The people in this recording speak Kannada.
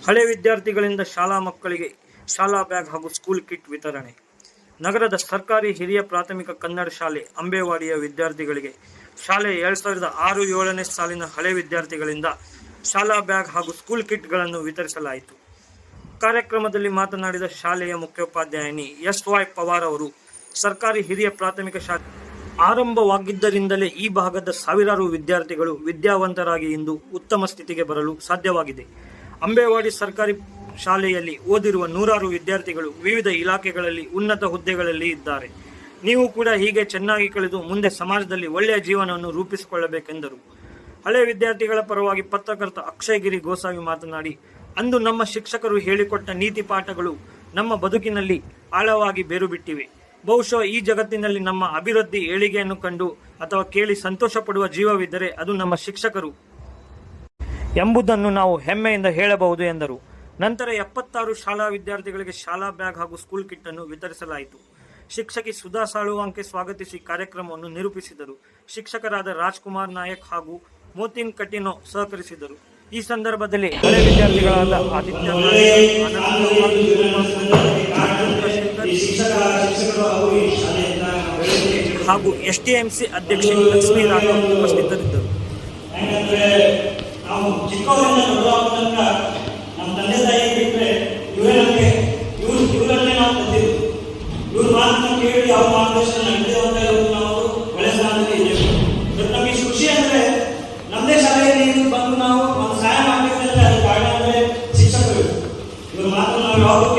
ಹಳೆ ವಿದ್ಯಾರ್ಥಿಗಳಿಂದ ಶಾಲಾ ಮಕ್ಕಳಿಗೆ ಶಾಲಾ ಬ್ಯಾಗ್ ಹಾಗೂ ಸ್ಕೂಲ್ ಕಿಟ್ ವಿತರಣೆ. ನಗರದ ಸರ್ಕಾರಿ ಹಿರಿಯ ಪ್ರಾಥಮಿಕ ಕನ್ನಡ ಶಾಲೆ ಅಂಬೇವಾಡಿಯ ವಿದ್ಯಾರ್ಥಿಗಳಿಗೆ ಶಾಲೆ 2006-07ನೇ ಸಾಲಿನ ಹಳೆ ವಿದ್ಯಾರ್ಥಿಗಳಿಂದ ಶಾಲಾ ಬ್ಯಾಗ್ ಹಾಗೂ ಸ್ಕೂಲ್ ಕಿಟ್ಗಳನ್ನು ವಿತರಿಸಲಾಯಿತು. ಕಾರ್ಯಕ್ರಮದಲ್ಲಿ ಮಾತನಾಡಿದ ಶಾಲೆಯ ಮುಖ್ಯೋಪಾಧ್ಯಾಯಿನಿ SY ಪವಾರ್ ಅವರು, ಸರ್ಕಾರಿ ಹಿರಿಯ ಪ್ರಾಥಮಿಕ ಶಾಲೆ ಆರಂಭವಾಗಿದ್ದರಿಂದಲೇ ಈ ಭಾಗದ ಸಾವಿರಾರು ವಿದ್ಯಾರ್ಥಿಗಳು ವಿದ್ಯಾವಂತರಾಗಿ ಇಂದು ಉತ್ತಮ ಸ್ಥಿತಿಗೆ ಬರಲು ಸಾಧ್ಯವಾಗಿದೆ. ಅಂಬೇವಾಡಿ ಸರ್ಕಾರಿ ಶಾಲೆಯಲ್ಲಿ ಓದಿರುವ ನೂರಾರು ವಿದ್ಯಾರ್ಥಿಗಳು ವಿವಿಧ ಇಲಾಖೆಗಳಲ್ಲಿ ಉನ್ನತ ಹುದ್ದೆಗಳಲ್ಲಿ ಇದ್ದಾರೆ. ನೀವು ಕೂಡ ಹೀಗೆ ಚೆನ್ನಾಗಿ ಕಳೆದು ಮುಂದೆ ಸಮಾಜದಲ್ಲಿ ಒಳ್ಳೆಯ ಜೀವನವನ್ನು ರೂಪಿಸಿಕೊಳ್ಳಬೇಕೆಂದರು. ಹಳೆ ವಿದ್ಯಾರ್ಥಿಗಳ ಪರವಾಗಿ ಪತ್ರಕರ್ತ ಅಕ್ಷಯಗಿರಿ ಗೋಸಾವಿ ಮಾತನಾಡಿ, ಅಂದು ನಮ್ಮ ಶಿಕ್ಷಕರು ಹೇಳಿಕೊಟ್ಟ ನೀತಿ ಪಾಠಗಳು ನಮ್ಮ ಬದುಕಿನಲ್ಲಿ ಆಳವಾಗಿ ಬೇರು ಬಿಟ್ಟಿವೆ. ಬಹುಶಃ ಈ ಜಗತ್ತಿನಲ್ಲಿ ನಮ್ಮ ಅಭಿವೃದ್ಧಿ ಏಳಿಗೆಯನ್ನು ಕಂಡು ಅಥವಾ ಕೇಳಿ ಸಂತೋಷ ಪಡುವ ಜೀವವಿದ್ದರೆ ಅದು ನಮ್ಮ ಶಿಕ್ಷಕರು ಎಂಬುದನ್ನು ನಾವು ಹೆಮ್ಮೆಯಿಂದ ಹೇಳಬಹುದು ಎಂದರು. ನಂತರ 76 ಶಾಲಾ ವಿದ್ಯಾರ್ಥಿಗಳಿಗೆ ಶಾಲಾ ಬ್ಯಾಗ್ ಹಾಗೂ ಸ್ಕೂಲ್ ಕಿಟ್ ಅನ್ನು ವಿತರಿಸಲಾಯಿತು. ಶಿಕ್ಷಕಿ ಸುಧಾ ಸಾಳುವಾಂಕೆ ಸ್ವಾಗತಿಸಿ ಕಾರ್ಯಕ್ರಮವನ್ನು ನಿರೂಪಿಸಿದರು. ಶಿಕ್ಷಕರಾದ ರಾಜ್ಕುಮಾರ್ ನಾಯಕ್ ಹಾಗೂ ಮೋತಿನ್ ಕಟಿನೋ ಸಹಕರಿಸಿದರು. ಈ ಸಂದರ್ಭದಲ್ಲಿ ಹಳೆ ವಿದ್ಯಾರ್ಥಿಗಳಾದ ಆದಿತ್ಯ ಹಾಗೂ STMC ಅಧ್ಯಕ್ಷೆ ಲಕ್ಷ್ಮೀ ರಾಘವ್ ಉಪಸ್ಥಿತರಿದ್ದರು. ನಾವು ಚಿಕ್ಕವರಿಂದ ದೊಡ್ಡವಾದ ತನಕ ನಮ್ಮ ತಂದೆ ತಾಯಿ ಬಿಟ್ಟರೆ ಇವರನ್ನೇ ನಾವು ಕಲಿತಿದ್ದು. ಇವ್ರ ಮಾತನ್ನು ಕೇಳಿ ಅವ್ರ ಮಾರ್ಗದರ್ಶನ ನಡೆದಿರುವಂತ ನಾವು ಒಳ್ಳೆ ಸ್ಥಾನದಲ್ಲಿ ಇದ್ದೇವೆ. ನಮಗೆ ಖುಷಿ ಅಂದರೆ ನಮ್ಮದೇ ಶಾಲೆಯಲ್ಲಿ ಬಂದು ನಾವು ಸಹಾಯ ಮಾಡ್ತಿದ್ದಂತೆ ಅದು ಕಾರಣ ಅಂದರೆ ಶಿಕ್ಷಕರು. ಇವ್ರ ಮಾತನ್ನು ನಾವು ಯಾವಾಗ